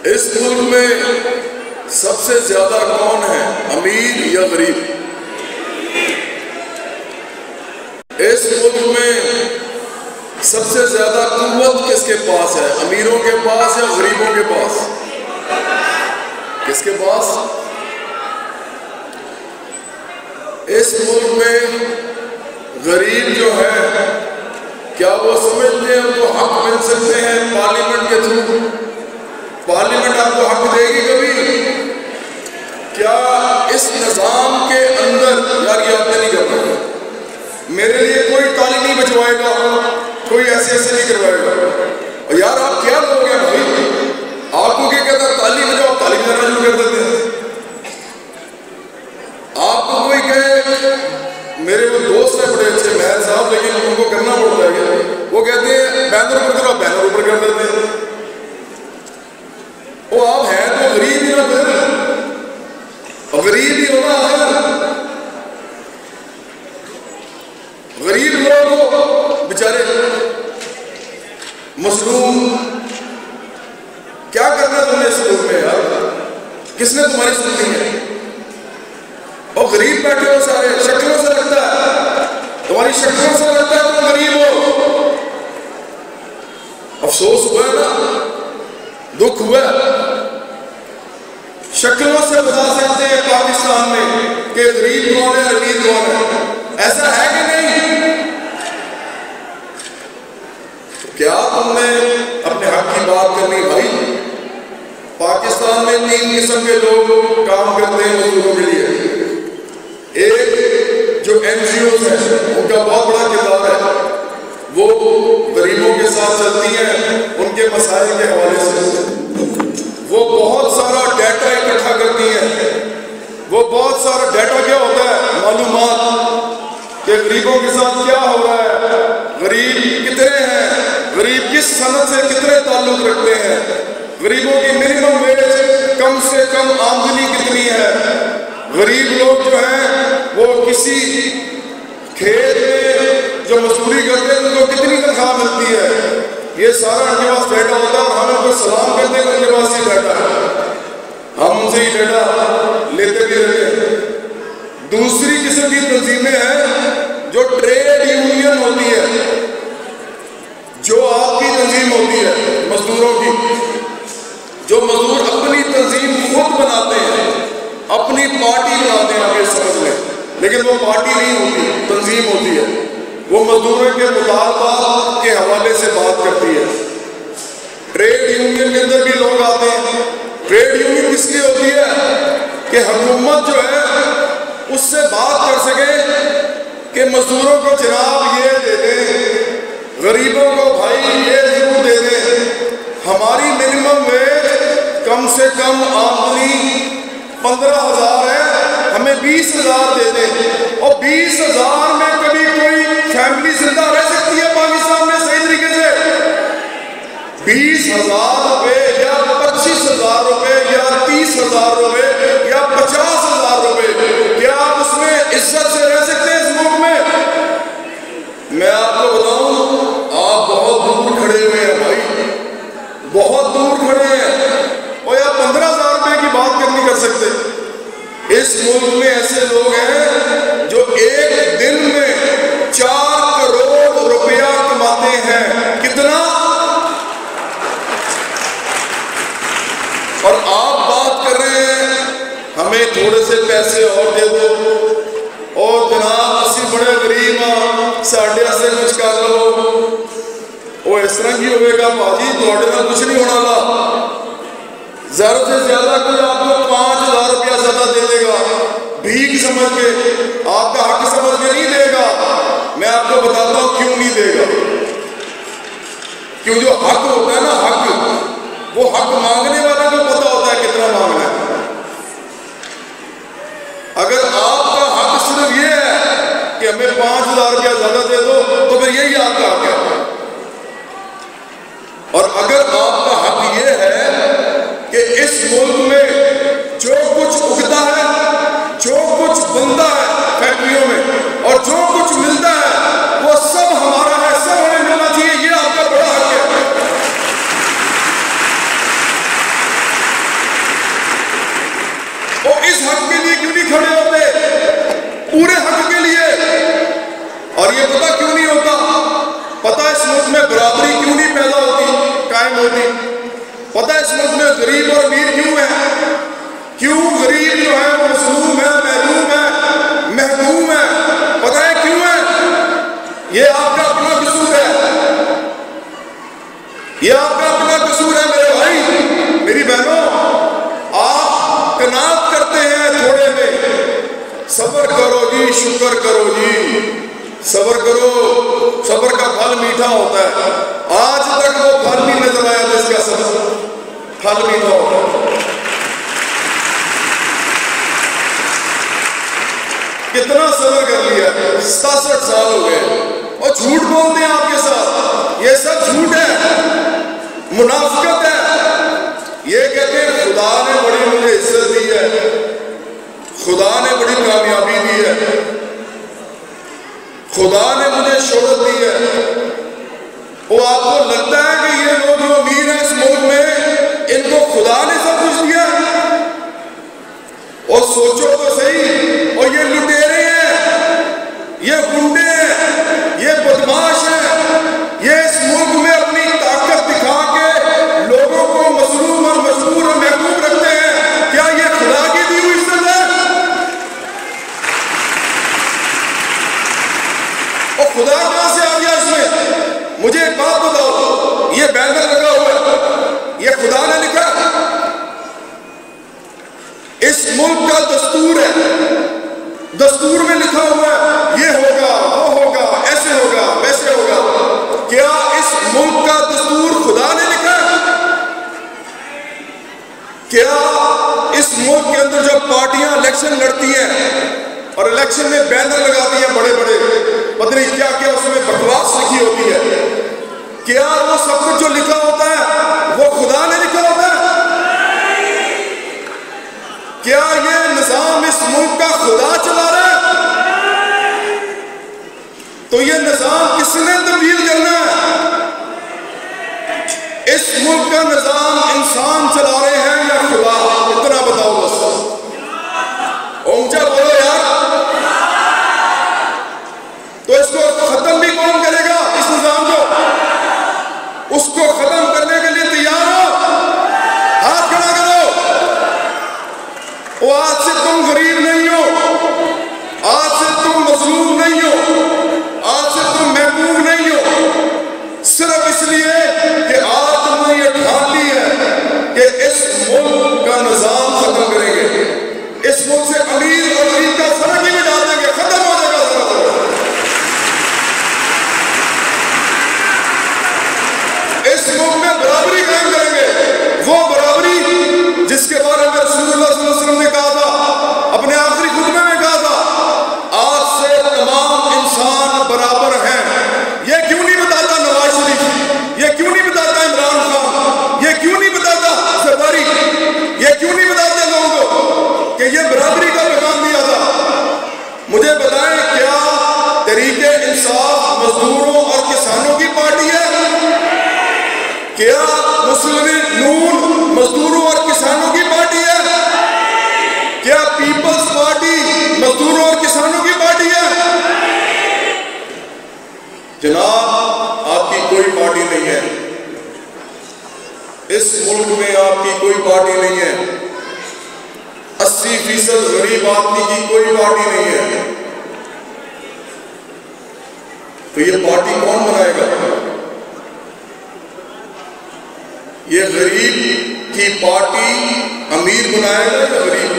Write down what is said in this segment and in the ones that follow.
इस मुल्क में सबसे ज्यादा कौन है, अमीर या गरीब? इस मुल्क में सबसे ज्यादा कुव्वत किसके पास है, अमीरों के पास या गरीबों के पास? किसके पास? इस मुल्क में गरीब जो है, क्या वो समझते हैं उनको हक मिल सकते हैं पार्लियामेंट के थ्रू? पार्लियामेंट आपको हक देगी कभी? क्या इस निजाम के अंदर, यार ये आपने नहीं करना, मेरे लिए कोई ताली नहीं बचवाएगा, कोई ऐसे नहीं करवाएगा। और यार आप क्या लोग हैं भाई, आपको क्या कहता है ताली बजाओ, ताली बजाना शुरू कर देते हैं। आपको कोई कहे, मेरे वो दोस्त है बड़े अच्छे महल साहब, लेकिन उनको करना पड़ता है, वो कहते हैं बैनर ऊपर करो, बैनर ऊपर कर देते हैं। वो आप हैं तो गरीब ही ना, फिर और गरीब ही होना है। गरीब लोग बेचारे मजलूम, क्या करना तुमने इस लोग में यार, किसने तुम्हारी सुननी है? और गरीब बैठे हो सारे, शक्लों से लगता है, तुम्हारी शक्लों से लगता है तुम गरीब हो। अफसोस हुआ है ना, दुख हुआ। शक्लों से बता सकते हैं पाकिस्तान में कि गरीब कौन है, अमीर कौन है, ऐसा है कि नहीं? तो क्या तुमने अपने हक की बात करनी भाई? पाकिस्तान में 3 किस्म के लोग काम करते हैं मजदूरों के लिए। एक जो NGOs है, उनका बहुत बड़ा किरदार है, वो गरीबों के साथ चलती हैं, उनके मसाइल के हवाले से वो बहुत सारा डाटा इकट्ठा करती हैं। वो बहुत सारा डाटा क्या होता है, मालूमात कि गरीबों के साथ क्या हो रहा है, गरीब कितने हैं, गरीब किस सनत से कितने ताल्लुक रखते हैं, गरीबों की मिनिमम वेज कम से कम आमदनी कितनी है, गरीब लोग जो हैं वो किसी खेत में जो मजदूरी करते हैं उनको कितनी तनख्वाह मिलती है, ये सारा उनके पास डाटा होता है। और हम उनको सलाम करते हैं, उनके पास ये डाटा है, हम उनसे ही डाटा लेते भी रहते हैं। दूसरी किस्म की तंजीमें हैं जो ट्रेड यूनियन होती है, जो आपकी तंजीम होती है मजदूरों की, जो मजदूर अपनी तंजीम खुद बनाते हैं, अपनी पार्टी बनाते हैं, आप ये समझ लें, लेकिन वो पार्टी नहीं होती, तंजीम होती है। वो मजदूरों के मुतालबात के हवाले से बात करती है। ट्रेड यूनियन के अंदर भी लोग आते हैं। ट्रेड यूनियन किसकी होती है कि हुकूमत जो है उससे बात कर सके कि मजदूरों को जनाब ये दे दें, गरीबों को भाई ये जरूर दे दें, हमारी मिनिमम वेज कम से कम आमदनी 15,000 है, हमें 20,000 दे दें। और 20,000 में कभी कोई फैमिली जिंदा रह सकती है पाकिस्तान में सही तरीके से? 20,000 रुपए या 25,000 रुपए या 30,000 रुपए या 50,000 रुपए, क्या आप उसमें इज्जत से रह सकते हैं इस मुल्क में? मैं आपको बताऊं, आप बहुत दूर खड़े हुए हैं भाई, बहुत दूर खड़े हैं। और यार 15,000 रुपए की बात क्यों नहीं कर सकते? इस मुल्क में ऐसे लोग हैं जो एक दिन में 4 करोड़ रुपया कमाते हैं। कितना? और आप बात कर रहे हैं हमें थोड़े से पैसे और दे दो, और जनाब असी बड़े गरीब हाँ, साढ़े से कुछ कर लो। वो इस तरह की होगा भाजी, थोड़े ना कुछ नहीं होना ला। ज्यादा से ज्यादा कोई आपको 5,000 रुपया ज्यादा दे देगा, भीख समझ के, आपका हक समझ के नहीं देगा। मैं आपको बताता हूं क्यों नहीं देगा। क्यों? जो हक होता है ना, हक, वो हक मांगने वाले को पता होता है कितना मांगना है। अगर आपका हक सिर्फ ये है कि हमें 5,000 रुपया ज्यादा दे दो, तो फिर यही आपका हक है। और अगर आपका हक ये है कि इस मुल्क में जो कुछ उगता है, जो कुछ बनता है फैक्ट्रियों में, और जो कुछ मिलता है वो सब हमारा है, सब हमें मिलना चाहिए, ये आपका बड़ा हक है। में गरीब और अमीर क्यों है? क्यों गरीब जो है वो मजलूम है, महरूम है, महकूम है? पता है क्यों है? ये आपका अपना कसूर है, ये आपका अपना कसूर है मेरे भाई, मेरी बहनों। आप कनात करते हैं थोड़े में, सब्र करो जी, शुक्र करो जी, सब्र करो, सब्र का फल मीठा होता है। आज तक वो फल भी नजर आया जिसका सब्र फल मीठा होता है। कितना सब्र कर लिया, 67 साल हो गए और झूठ बोलते हैं आपके साथ। ये सब झूठ है, मुनाफिकत है। ये कहते हैं खुदा ने बड़ी मुझे इज्जत दी है, खुदा ने बड़ी कामयाबी दी है, खुदा ने मुझे शोहरत दी है। वो आपको लगता है कि ये लोग जो अमीर हैं इस मुल्क में, इनको खुदा ने सब कुछ दिया? और सोचो तो सही, और ये लुटेरे हैं, ये गुंडे हैं, ये बदमाश हैं, ये इस मुल्क में अपनी ताकत दिखा के लोगों को मजलूम और मजबूर और महबूब रखते हैं। क्या ये खुदा की दी हुई इज्जत है? और खुदा कहां से आ गया इसमें? मुझे एक बात बताओ, ये बैनर लगा हुआ है, ये खुदा ने लिखा? इस मुल्क का दस्तूर है, दस्तूर में लिखा हुआ है ये होगा, वो होगा, ऐसे होगा, वैसे होगा। क्या इस मुल्क का दस्तूर खुदा ने लिखा? क्या इस मुल्क के अंदर जो पार्टियां इलेक्शन लड़ती हैं और इलेक्शन में बैनर लगाती हैं बड़े बड़े, पता नहीं क्या क्या उसमें बकवास लिखी होती है, क्या वो सब कुछ जो लिखा होता है वो खुदा ने लिखा होता है? क्या ये निजाम इस मुल्क का खुदा चला रहा है? तो ये निजाम किसने तब्दील करना है? इस मुल्क का निजाम इंसान चला रहे हैं या खुदा? इतना बताओ बस, ऊंचा बोलो यार। तो इसको खत्म भी कौन करेगा इस निजाम को? उसको खत्म करने के लिए तैयार हो? हाथ खड़ा करो। वो आज से तुम गरीब नहीं हो, आज से तुम मजलूम नहीं हो, आज से तुम महबूब नहीं हो, सिर्फ इसलिए कि आज तुमने ये ठान ली है कि इस मुल्क का निजाम खत्म करेंगे, इस मुल्क से अमीर और गरीब का फर्क ही मिटा देंगे, खत्म हो जाएगा। इस मुल्क में बराबरी कायम करेंगे, वो बराबरी जिसके बारे में रसूलुल्लाह सल्लल्लाहु अलैहि वसल्लम ने कहा था, अपने आखिरी खुतबे में कहा था, आज से तमाम इंसान बराबर हैं। ये क्यों नहीं बताता नवाज शरीफ? ये क्यों नहीं बताता इमरान खान? ये क्यों नहीं बताता जरदारी? ये क्यों नहीं बताते लोगों को कि ये बराबरी का पैगाम दिया था? मुझे बताएं, क्या तरीके इंसाफ मजदूरों और किसानों की पार्टी है? क्या मुस्लिम नून मजदूरों और किसानों की पार्टी है? क्या पीपल्स पार्टी मजदूरों और किसानों की पार्टी है? जनाब, आपकी कोई पार्टी नहीं है इस मुल्क में, आपकी कोई पार्टी नहीं है। 80% गरीब आदमी की कोई पार्टी नहीं है। तो ये पार्टी कौन बनाएगा? ये गरीब की पार्टी अमीर बनाएगा या गरीब?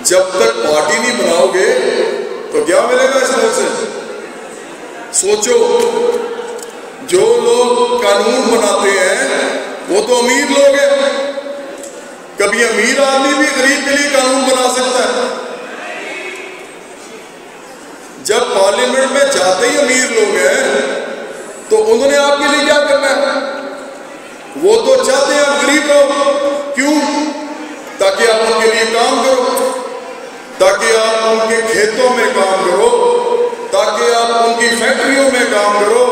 जब तक पार्टी नहीं बनाओगे तो क्या मिलेगा इस मुल्क से? सोचो, जो लोग कानून बनाते हैं वो तो अमीर लोग हैं। कभी अमीर आदमी भी गरीब के लिए कानून बना सकता है? जब पार्लियामेंट में जाते ही अमीर लोग हैं तो उन्होंने आपके लिए क्या करना है? वो तो चाहते हैं आप गरीब रहो। क्यों? ताकि आप उनके लिए काम करो, ताकि आप उनके खेतों में काम करो, ताकि आप उनकी फैक्ट्रियों में काम करो,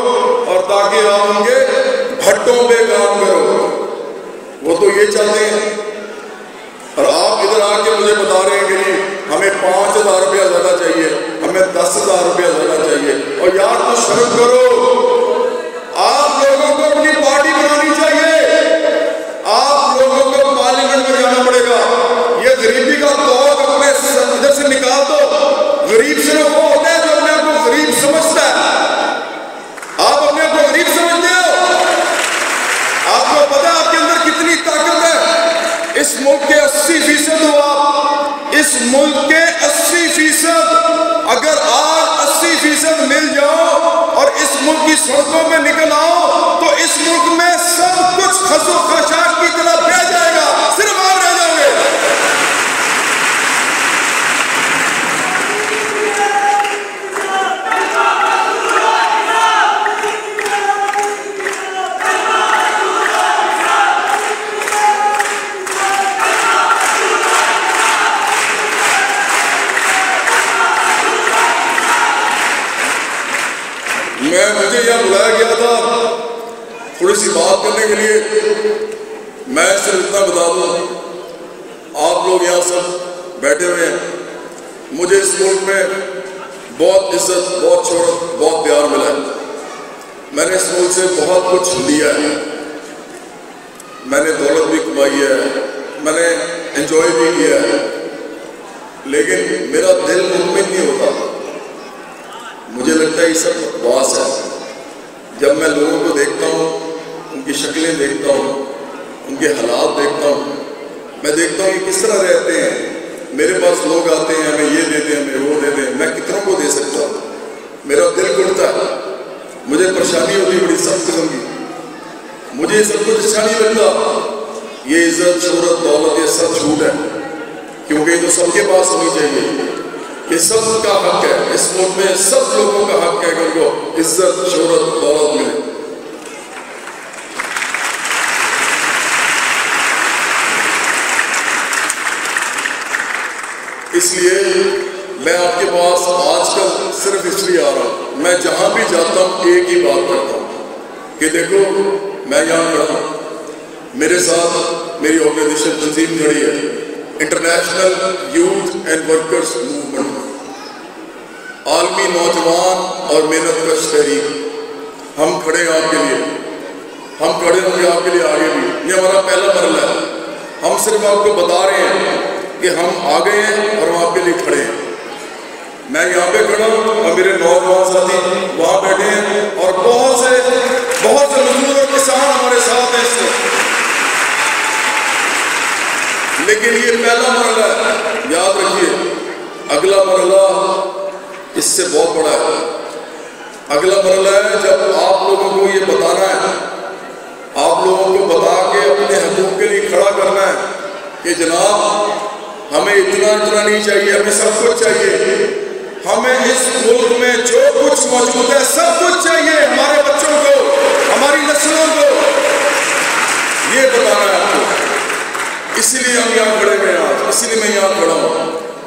और ताकि आप उनके भट्टों पे काम करो। वो तो ये चाहते हैं। और आप इधर आके मुझे बता रहे हैं कि हमें 5,000 रुपया ज्यादा चाहिए, हमें 10,000 रुपया ज्यादा चाहिए। और यार तो शर्म करो, आप लोगों को अपनी पार्टी बनानी चाहिए। मुल्क के 80% हो आप, इस मुल्क के 80%, अगर आज 80% मिल जाओ और इस मुल्क की सड़कों में निकल आओ तो इस मुल्क में सब कुछ खसो खशाक की तरह बह जाएगा, सिर्फ आप रह जाओगे। मुझे यहाँ बुलाया गया था थोड़ी सी बात करने के लिए। मैं सिर्फ इतना बता दूं, आप लोग यहाँ सब बैठे हुए हैं, मुझे इस मुल्क में बहुत इज्जत, बहुत शोहरत, बहुत प्यार मिला है। मैंने इस मुल्क से बहुत कुछ लिया है, मैंने दौलत भी कमाई है, मैंने एंजॉय भी किया है, लेकिन मेरा दिल मुतमिन नहीं होता। मुझे लगता है ये सब बकवास है। जब मैं लोगों को देखता हूँ, उनकी शक्लें देखता हूँ, उनके हालात देखता हूँ, मैं देखता हूँ ये किस तरह रहते हैं। मेरे पास लोग आते हैं, हमें ये दे दें, हमें वो दे दें, मैं कितनों को दे सकता हूँ। मेरा दिल घुटता है, मुझे परेशानी होती है बड़ी सब किस्म की। मुझे ये सब कुछ अच्छा नहीं लगता। ये इज्जत, शोहरत, दौलत, ये सब झूठ है, क्योंकि ये तो सबके पास होनी चाहिए। ये सब का हक है, इस मुल्क में सब लोगों का हक है कि उनको इज्जत, शोहरत, दौलत मिले। इसलिए मैं आपके पास आजकल सिर्फ इसलिए आ रहा हूँ, मैं जहां भी जाता हूँ एक ही बात करता हूँ कि देखो मैं यहाँ खड़ा हूँ, मेरे साथ मेरी ऑर्गेनाइजेशन तंजीम खड़ी है, international youth and workers movement, आलमी नौजवान और मेहनत कश तहरीक। हम खड़े हैं आपके लिए, हम खड़े होंगे आपके लिए आगे भी। ये हमारा पहला मरहला है। हम सिर्फ आपको बता रहे हैं कि हम आ गए हैं और हम आपके लिए खड़े हैं। मैं यहाँ पे खड़ा हूँ और मेरे नौजवान साथी वहाँ बैठे हैं और बहुत से मजदूर और किसान हमारे साथ हैं इससे। लेकिन ये पहला मरहला है, याद रखिए। अगला मरहला इससे बहुत बड़ा है। अगला मरहला है जब आप लोगों को ये बताना है, आप लोगों को बता के अपने हकूक़ के लिए खड़ा करना है कि जनाब हमें इतना नहीं चाहिए, हमें सब कुछ चाहिए। हमें इस मुल्क में जो कुछ मौजूद है सब कुछ चाहिए, हमारे बच्चों को, हमारी नस्लों को, ये बताना है आपको। इसीलिए हम यहाँ खड़े हुए हैं आज, इसीलिए मैं यहाँ खड़ा हूँ।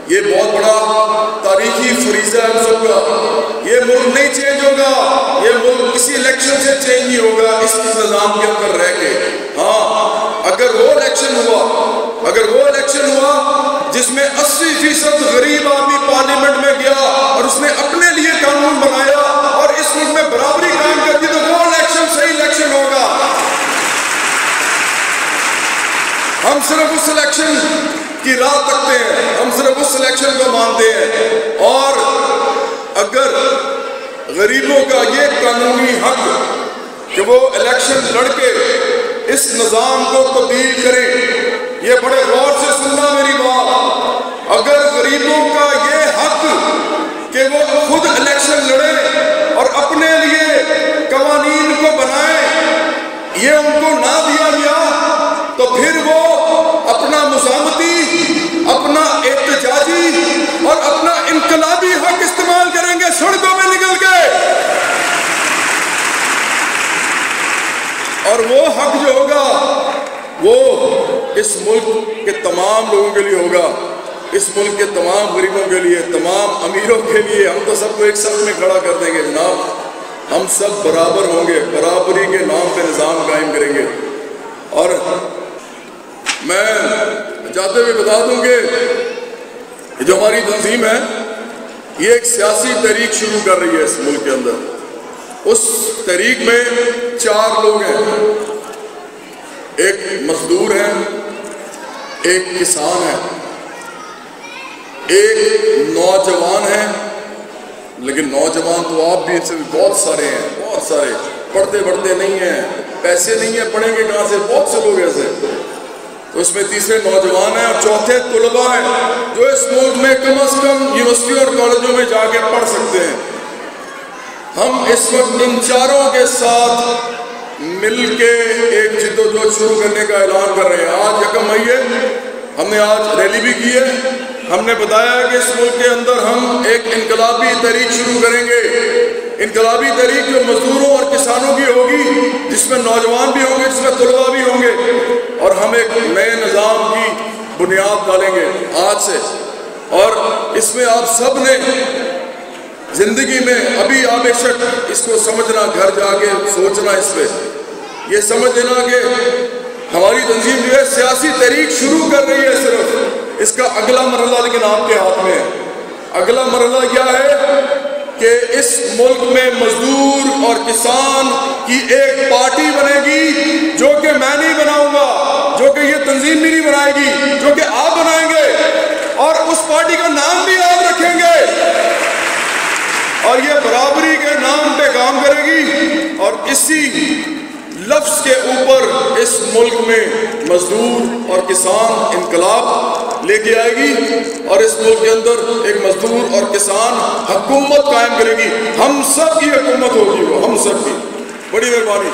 ये बहुत बड़ा तारीखी फरीज़ा है हम सबका। ये मुल्क नहीं चेंज होगा, ये मुल्क किसी इलेक्शन से चेंज नहीं होगा, इस निज़ाम के अंदर रह के। हाँ, अगर वो इलेक्शन हुआ जिसमें 80% गरीब आदमी पार्लियामेंट में गया और उसने अपने लिए कानून बनाया और इस मुल्क में बराबरी कायम कर दी, तो वो इलेक्शन सही इलेक्शन होगा। हम सिर्फ उस इलेक्शन की राह तकते हैं, हम सिर्फ उस इलेक्शन को मानते हैं। और अगर गरीबों का ये कानूनी हक कि वो इलेक्शन लड़के इस निज़ाम को तब्दील करें, ये बड़े गौर से सुनना मेरी बात। अगर गरीबों का ये हक कि वो खुद इलेक्शन लड़े और अपने लिए कवानीन को बनाए, ये उनको ना दिया गया, तो फिर वो अपना मुज़ामती, अपना एहतजाजी और अपना इनकलाबी हक इस्तेमाल करेंगे सड़कों में निकल के। और वो हक जो होगा वो इस मुल्क के तमाम लोगों के लिए होगा, इस मुल्क के तमाम गरीबों के लिए, तमाम अमीरों के लिए। हम तो सबको एक साथ में खड़ा कर देंगे जनाब, हम सब बराबर होंगे, बराबरी के नाम पे निज़ाम कायम करेंगे। और मैं जाते हुए बता दूं कि जो हमारी तंजीम है ये एक सियासी तहरीक शुरू कर रही है इस मुल्क के अंदर। उस तहरीक में 4 लोग हैं, एक मजदूर है, एक किसान है, एक नौजवान है। लेकिन नौजवान तो आप भी इनसे बहुत सारे हैं, बहुत सारे पढ़ते नहीं हैं, पैसे नहीं है, पढ़ेंगे कहाँ से, बहुत से लोग ऐसे। तो इसमें तीसरे नौजवान हैं और चौथे तुलबा हैं जो इस मुल्क में कम से कम यूनिवर्सिटी और कॉलेजों में जाके पढ़ सकते हैं। हम इस वक्त इन चारों के साथ मिलके एक जिद्दोजहद शुरू करने का ऐलान कर रहे हैं। आज 1 मई है, हमने आज रैली भी की है। हमने बताया कि इस मुल्क के अंदर हम एक इनकलाबी तहरीक शुरू करेंगे। इनकलाबी तहरीक जो मजदूरों और किसानों की होगी, जिसमें नौजवान भी होंगे, जिसमें तुलबा भी होंगे, और हम एक नए निज़ाम की बुनियाद डालेंगे आज से। और इसमें आप सब ने जिंदगी में अभी आप बेशक इसको समझना, घर जाके सोचना, इस पर यह समझ लेना कि हमारी तंजीम जो है सियासी तहरीक शुरू कर रही है, सिर्फ इसका अगला मरहला लेकिन आपके हाथ में है। अगला मरहला क्या है कि इस मुल्क में मजदूर और किसान की एक पार्टी बनेगी जो कि मैं नहीं बनाऊंगा, जो कि ये तंजीम भी नहीं बनाएगी, जो कि आप बनाएंगे, और उस पार्टी का नाम भी आप रखेंगे, और ये बराबरी के नाम पे काम करेगी। और इसी लफ्ज के ऊपर इस मुल्क में मजदूर और किसान इनकलाब लेके आएगी, और इस मुल्क के अंदर एक मजदूर और किसान हुकूमत कायम करेगी। हम सब की हुकूमत होगी, वो हम सब की। बड़ी मेहरबानी।